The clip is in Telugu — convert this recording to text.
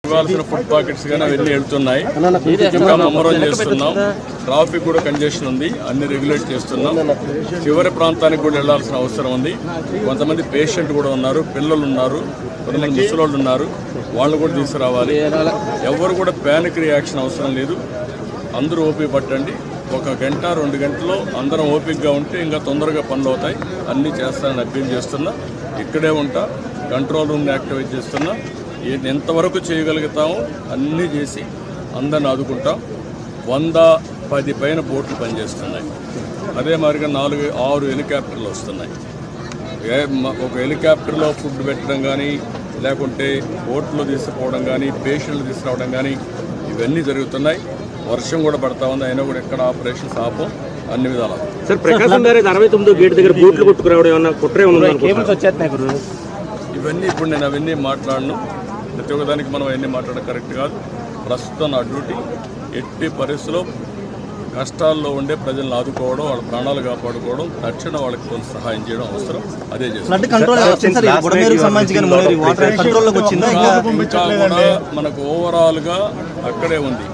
ఇవ్వాల్సిన ఫుడ్ పాకెట్స్ కానీ అవన్నీ వెళ్తున్నాయి. ఇంకా ముమ్మరం చేస్తున్నాం. ట్రాఫిక్ కూడా కంజెషన్ ఉంది, అన్ని రెగ్యులేట్ చేస్తున్నాం. చివరి ప్రాంతానికి కూడా వెళ్లాల్సిన అవసరం ఉంది. కొంతమంది పేషెంట్ కూడా ఉన్నారు, పిల్లలు ఉన్నారు, కొంతమంది ముసలోళ్ళు ఉన్నారు, వాళ్ళు కూడా తీసుకురావాలి. ఎవరు కూడా ప్యానిక్ రియాక్షన్ అవసరం లేదు. అందరూ ఓపిక పట్టండి. 1 గంట 2 గంటల్లో అందరం ఓపికగా ఉంటే ఇంకా తొందరగా పనులు అవుతాయి. అన్నీ చేస్తానని అప్పీల్ చేస్తున్నా. ఇక్కడే ఉంటా, కంట్రోల్ రూమ్ని యాక్టివేట్ చేస్తున్నా. ఎంతవరకు చేయగలుగుతామో అన్నీ చేసి అందరిని ఆదుకుంటాం. 110 పైన బోట్లు పనిచేస్తున్నాయి. అదే మాదిరిగా 4-6 హెలికాప్టర్లు వస్తున్నాయి. ఒక హెలికాప్టర్లో ఫుడ్ పెట్టడం కానీ, లేకుంటే బోట్లో తీసుకుపోవడం కానీ, పేషెంట్లు తీసుకురావడం కానీ ఇవన్నీ జరుగుతున్నాయి. వర్షం కూడా పడతా ఉంది, అయినా కూడా ఎక్కడ ఆపరేషన్స్ ఆపం, అన్ని విధాలు. సార్, ప్రకాశం గారి 69 గేట్ దగ్గర బోట్లు కొట్టుకురావడం ఏమన్నా కుట్రే ఇవన్నీ ఇప్పుడు నేను అవన్నీ మాట్లాడను. ప్రతి ఒక్కదానికి మనం అవన్నీ మాట్లాడడం కరెక్ట్ కాదు. ప్రస్తుతం నా డ్యూటీ ఎట్టి పరిస్థితుల్లో కష్టాల్లో ఉండే ప్రజలను ఆదుకోవడం, వాళ్ళ ప్రాణాలు కాపాడుకోవడం, తక్షణ వాళ్ళకి కొంత సహాయం చేయడం అవసరం. అదే చేస్తాం. ఇంకా కూడా మనకు ఓవరాల్గా అక్కడే ఉంది.